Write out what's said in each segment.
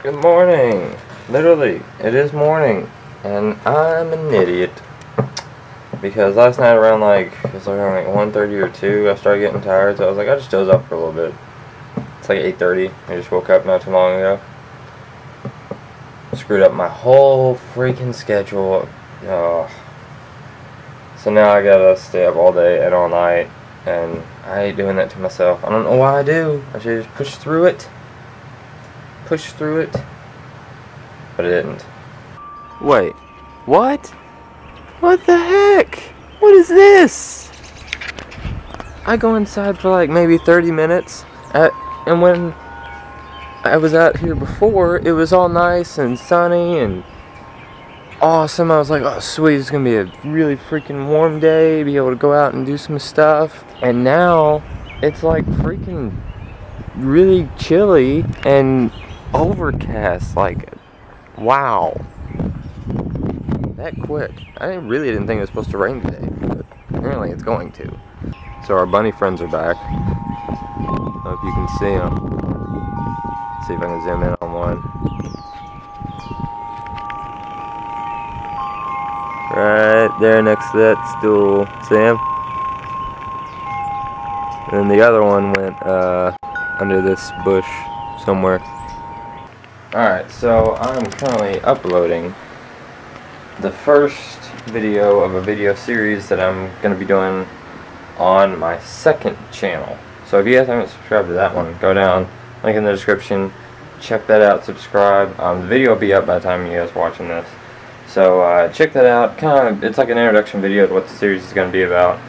Good morning. Literally, it is morning, and I'm an idiot. Because last night around it was around 1:30 or 2, I started getting tired, so I was like, I'll just doze off for a little bit. It's like 8:30. I just woke up not too long ago. Screwed up my whole freaking schedule. Oh. So now I gotta stay up all day and all night, and I hate doing that to myself. I don't know why I do. I should just push through it. But I didn't. Wait, what? What the heck? What is this? I go inside for like maybe 30 minutes, and when I was out here before, it was all nice and sunny and awesome. I was like, oh sweet, it's gonna be a really freaking warm day, be able to go out and do some stuff. And now, it's like freaking really chilly and overcast. Like, wow, that quick. I really didn't think it was supposed to rain today, but apparently it's going to. So our bunny friends are back. I hope you can see them. See if I can zoom in on one. Right there next to that stool. See him? And then the other one went under this bush somewhere. Alright, so I'm currently uploading the first video of a video series that I'm going to be doing on my second channel. So if you guys haven't subscribed to that one, go down, link in the description, check that out, subscribe. The video will be up by the time you guys are watching this. So check that out. It's like an introduction video to what the series is going to be about,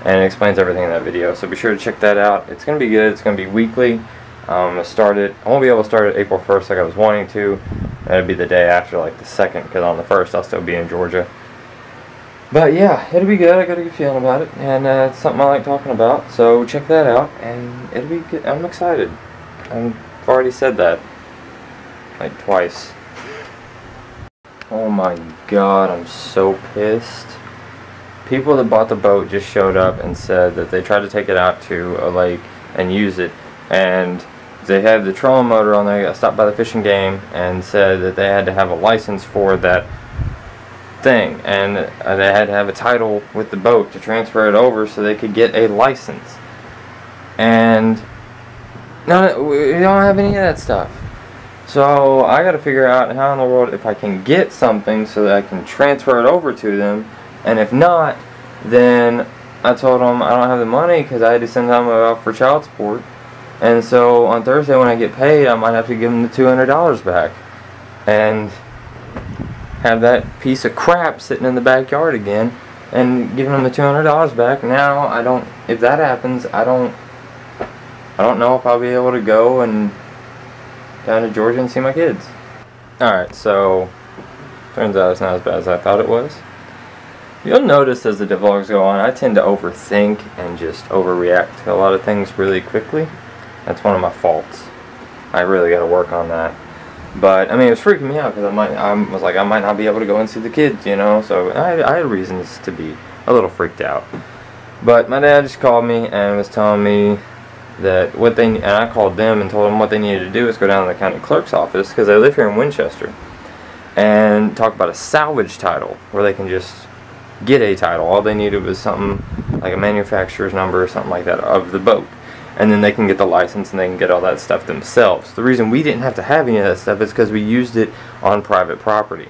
and it explains everything in that video. So be sure to check that out. It's going to be good. It's going to be weekly. I won't be able to start it April 1st like I was wanting to. That'll be the day after, like the 2nd, because on the 1st I'll still be in Georgia. But yeah, it'll be good. I got a good feeling about it, and it's something I like talking about. So check that out, and it'll be good. I'm excited. I've already said that like twice. Oh my god, I'm so pissed. People that bought the boat just showed up and said that they tried to take it out to a lake and use it, and they had the trolling motor on there, got stopped by the fishing game, and said that they had to have a license for that thing, and they had to have a title with the boat to transfer it over so they could get a license. And no, we don't have any of that stuff. So I gotta figure out how in the world if I can get something so that I can transfer it over to them, and if not, then I told them I don't have the money because I had to send them out for child support. And so on Thursday when I get paid, I might have to give them the $200 back and have that piece of crap sitting in the backyard again and giving them the $200 back. Now if that happens, I don't know if I'll be able to go and down to Georgia and see my kids. Alright, so turns out it's not as bad as I thought it was. You'll notice as the vlogs go on, I tend to overthink and just overreact to a lot of things really quickly. That's one of my faults. I really got to work on that. But I mean, it was freaking me out because I was like, I might not be able to go and see the kids, you know. So I had reasons to be a little freaked out. But my dad just called me and was telling me that and I called them and told them what they needed to do is go down to the county clerk's office because they live here in Winchester, and talk about a salvage title where they can just get a title. All they needed was something like a manufacturer's number or something like that of the boat, and then they can get the license and they can get all that stuff themselves. The reason we didn't have to have any of that stuff is because we used it on private property,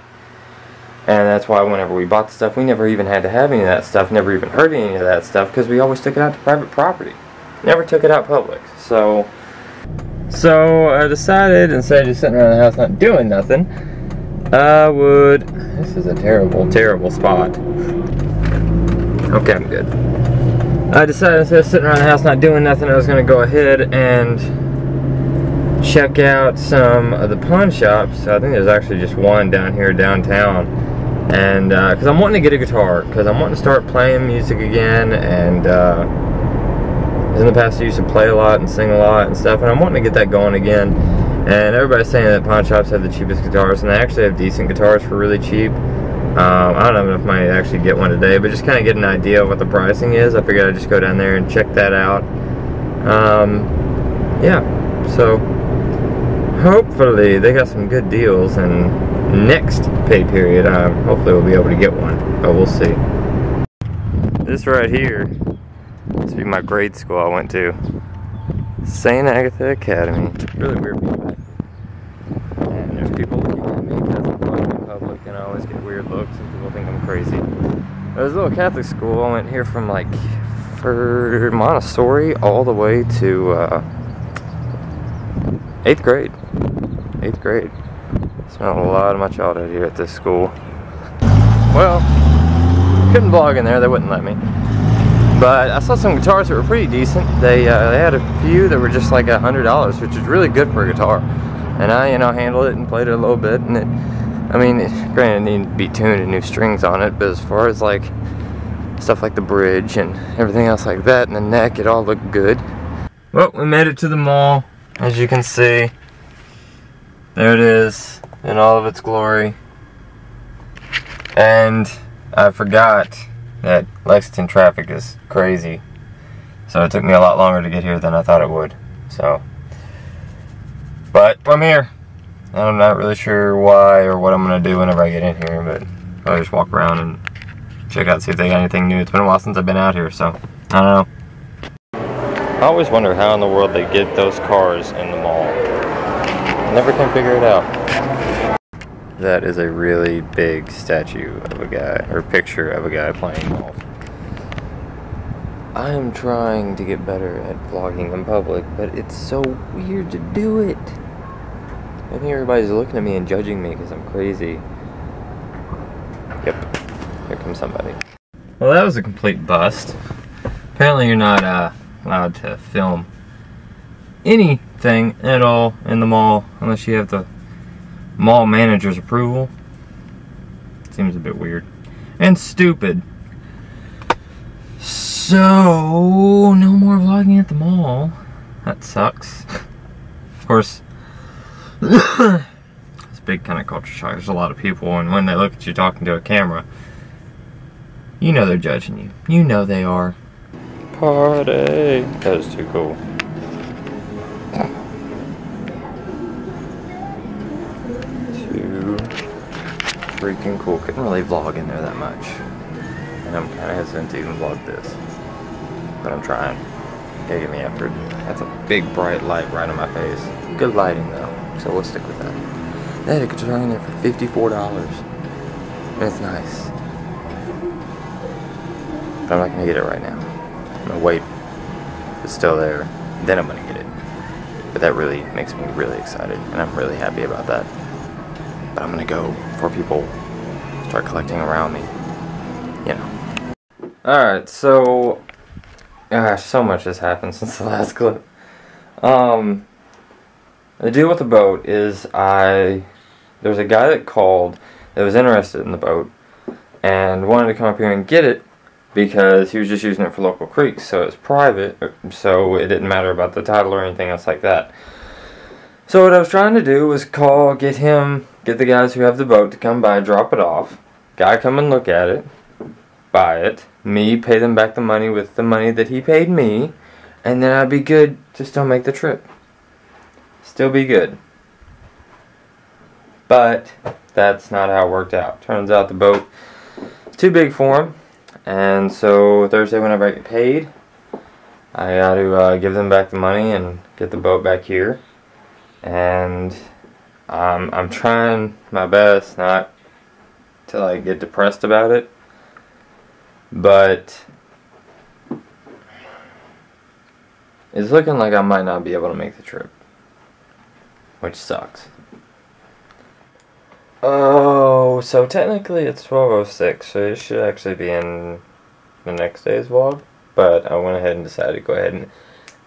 and that's why whenever we bought the stuff, we never even had to have any of that stuff, never even heard any of that stuff, because we always took it out to private property, never took it out public. So I decided, instead of just sitting around the house not doing nothing, this is a terrible spot. Okay, I'm good. I decided instead of sitting around the house not doing nothing, I was going to go ahead and check out some of the pawn shops. I think there's actually just one down here downtown. And, because I'm wanting to get a guitar, because I'm wanting to start playing music again, and, in the past I used to play a lot and sing a lot and stuff, and I'm wanting to get that going again. And everybody's saying that pawn shops have the cheapest guitars, and they actually have decent guitars for really cheap. I don't have enough money to actually get one today, but just kind of get an idea of what the pricing is. I figured I'd just go down there and check that out. Yeah, so hopefully they got some good deals, and next pay period, hopefully we'll be able to get one, but we'll see. This right here, this would be my grade school I went to. St. Agatha Academy. Really weird people back. And there's people looking at me because I'm talking in public, and I always get weird looks and people think I'm crazy. There's a little Catholic school. I went here from like for Montessori all the way to 8th grade. 8th grade. Spent a lot of my childhood here at this school. Well, couldn't vlog in there, they wouldn't let me. But I saw some guitars that were pretty decent. They had a few that were just like $100, which is really good for a guitar. And I, handled it and played it a little bit. And granted, it needed to be tuned and new strings on it. But as far as like stuff like the bridge and everything else like that, and the neck, it all looked good. Well, we made it to the mall, as you can see. There it is, in all of its glory. And I forgot that Lexington traffic is crazy, so it took me a lot longer to get here than I thought it would. But I'm here, and I'm not really sure why or what I'm gonna do whenever I get in here, but I'll just walk around and check out, see if they got anything new. It's been a while since I've been out here, so I don't know. I always wonder how in the world they get those cars in the mall. I never can figure it out. That is a really big statue of a guy, or picture of a guy playing golf. I am trying to get better at vlogging in public, but it's so weird to do it. I think everybody's looking at me and judging me because I'm crazy. Yep, here comes somebody. Well, that was a complete bust. Apparently you're not allowed to film anything at all in the mall unless you have the mall manager's approval. Seems a bit weird and stupid. So no more vlogging at the mall. That sucks. Of course, it's a big kind of culture shock. There's a lot of people, and when they look at you talking to a camera, they're judging you. They are. Party. That is too cool. Freaking cool. Couldn't really vlog in there that much, and I'm kind of hesitant to even vlog this, but I'm trying. Gotta give me effort. That's a big bright light right on my face. Good lighting though, so we'll stick with that. They had a guitar in there for $54, and it's nice, but I'm not gonna get it right now. I'm gonna wait. If it's still there, then I'm gonna get it. But that really makes me really excited, and I'm really happy about that. But I'm gonna go before people start collecting around me, Alright, so, gosh, so much has happened since the last clip. The deal with the boat is there's a guy that called that was interested in the boat and wanted to come up here and get it because he was just using it for local creeks, so it's private, so it didn't matter about the title or anything else like that. So what I was trying to do was get the guys who have the boat to come by, drop it off, guy come and look at it, buy it, me pay them back the money with the money that he paid me, and then I'd be good to still make the trip. Still be good. But that's not how it worked out. Turns out the boat is too big for him, and so Thursday whenever I get paid, I got to give them back the money and get the boat back here. And I'm trying my best not to get depressed about it, but it's looking like I might not be able to make the trip, which sucks. Oh, so technically it's 12:06, so it should actually be in the next day's vlog, but I went ahead and decided to go ahead and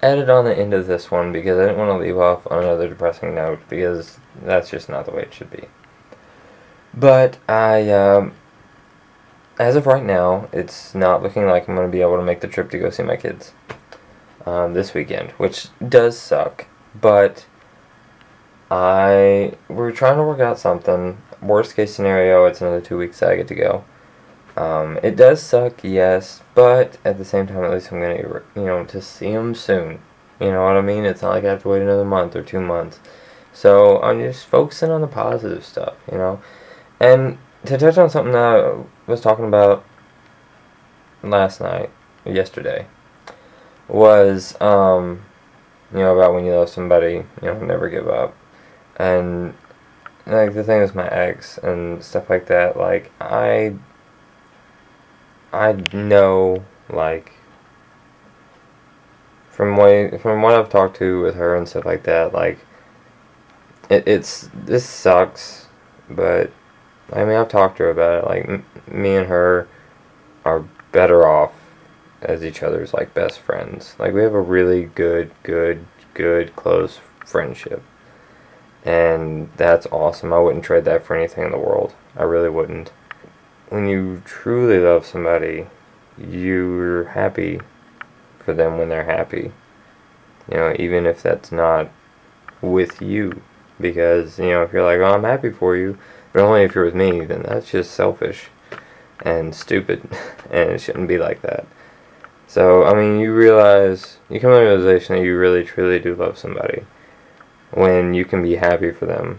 add it on the end of this one because I didn't want to leave off on another depressing note because that's just not the way it should be. But as of right now, it's not looking like I'm going to be able to make the trip to go see my kids this weekend, which does suck, but we're trying to work out something. Worst case scenario, it's another 2 weeks that I get to go. It does suck, yes, but at the same time, at least I'm going to, to see them soon. You know what I mean? It's not like I have to wait another month or 2 months. So I'm just focusing on the positive stuff, you know. And to touch on something that I was talking about yesterday, was, you know, about when you love somebody, you know, never give up. And, like, the thing with my ex and stuff like that, like, I know, like, from what I've talked to with her and stuff like that, like, this sucks, but, I mean, I've talked to her about it, like, me and her are better off as each other's, like, best friends. Like, we have a really good, close friendship. And that's awesome. I wouldn't trade that for anything in the world. I really wouldn't. When you truly love somebody, you're happy for them when they're happy. You know, even if that's not with you. Because, you know, if you're like, oh, I'm happy for you, but only if you're with me, then that's just selfish and stupid. And it shouldn't be like that. So, I mean, you come to the realization that you really, truly do love somebody when you can be happy for them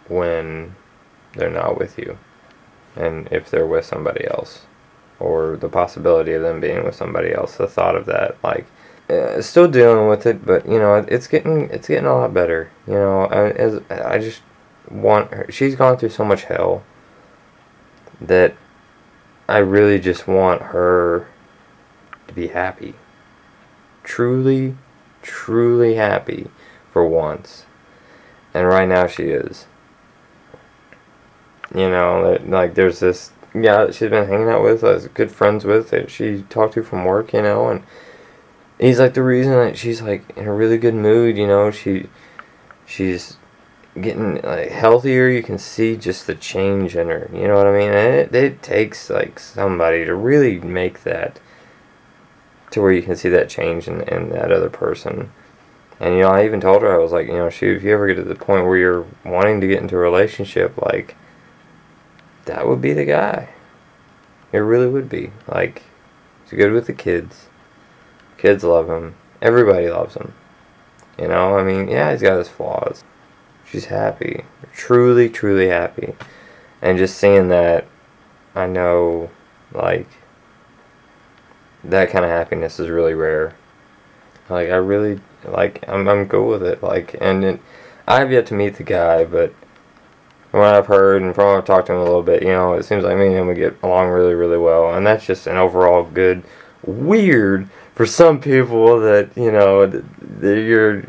when they're not with you, and if they're with somebody else, or the possibility of them being with somebody else, the thought of that, like, still dealing with it, but, you know, it's getting a lot better, you know. I just want her. She's gone through so much hell that I really just want her to be happy, truly happy for once. And right now she is. You know, like, there's this guy that she's been hanging out with, good friends with, that she talked to from work, you know, and he's like the reason that she's like in a really good mood, you know. She's getting, like, healthier. You can see just the change in her, you know what I mean? And it takes, like, somebody to really make that to where you can see that change in that other person. And, you know, I even told her, I was like, you know, shoot, if you ever get to the point where you're wanting to get into a relationship, like, that would be the guy. It really would be. Like, he's good with the kids. Kids love him. Everybody loves him. You know, I mean, yeah, he's got his flaws. She's happy. Truly happy. And just seeing that, I know, like, that kind of happiness is really rare. Like, I really, like, I'm cool with it. Like, and I have yet to meet the guy, but from what I've heard and from what I've talked to him a little bit, you know, it seems like me and him would get along really well. And that's just an overall good, weird for some people that, you know, that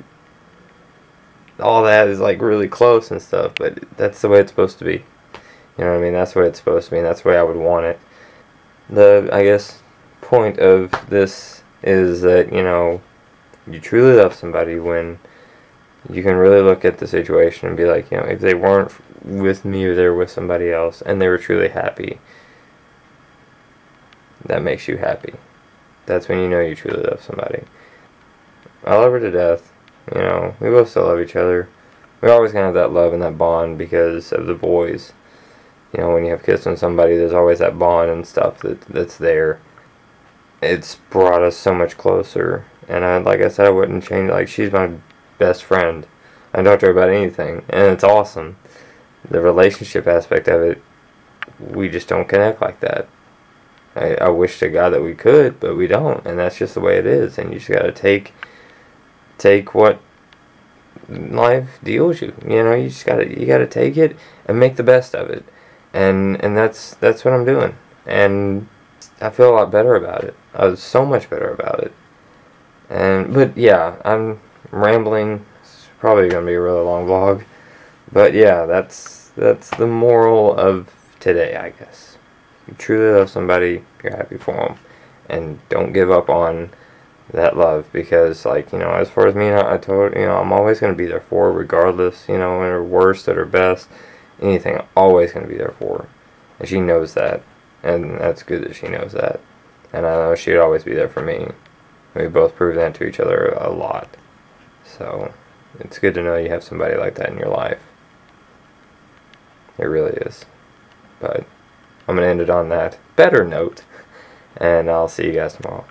all that is, like, really close and stuff, but that's the way it's supposed to be. You know what I mean? That's the way it's supposed to be, and that's the way I would want it. I guess, point of this is that, you know, you truly love somebody when you can really look at the situation and be like, you know, if they weren't with me or they were with somebody else and they were truly happy, that makes you happy. That's when you know you truly love somebody. I love her to death. You know, we both still love each other. We're always going to have that love and that bond because of the boys. You know, when you have kids with somebody, there's always that bond and stuff that's there. It's brought us so much closer. And like I said, I wouldn't change. Like, she's my best friend. I talk to her about anything, and it's awesome. The relationship aspect of it, we just don't connect like that. I wish to God that we could, but we don't, and that's just the way it is. And you just gotta take what life deals you. You know, you gotta take it and make the best of it. And that's what I'm doing. And I feel a lot better about it. I was so much better about it. But yeah, I'm rambling. It's probably gonna be a really long vlog. But yeah, that's the moral of today, I guess. You truly love somebody, you're happy for them, and don't give up on that love, because, like, you know, as far as me, I told, you know, I'm always gonna be there for her, regardless, you know, in her worst, at her best, anything, I'm always gonna be there for her, and she knows that, and that's good that she knows that, and I know she'd always be there for me. We both prove that to each other a lot. So it's good to know you have somebody like that in your life. It really is. But I'm going to end it on that better note, and I'll see you guys tomorrow.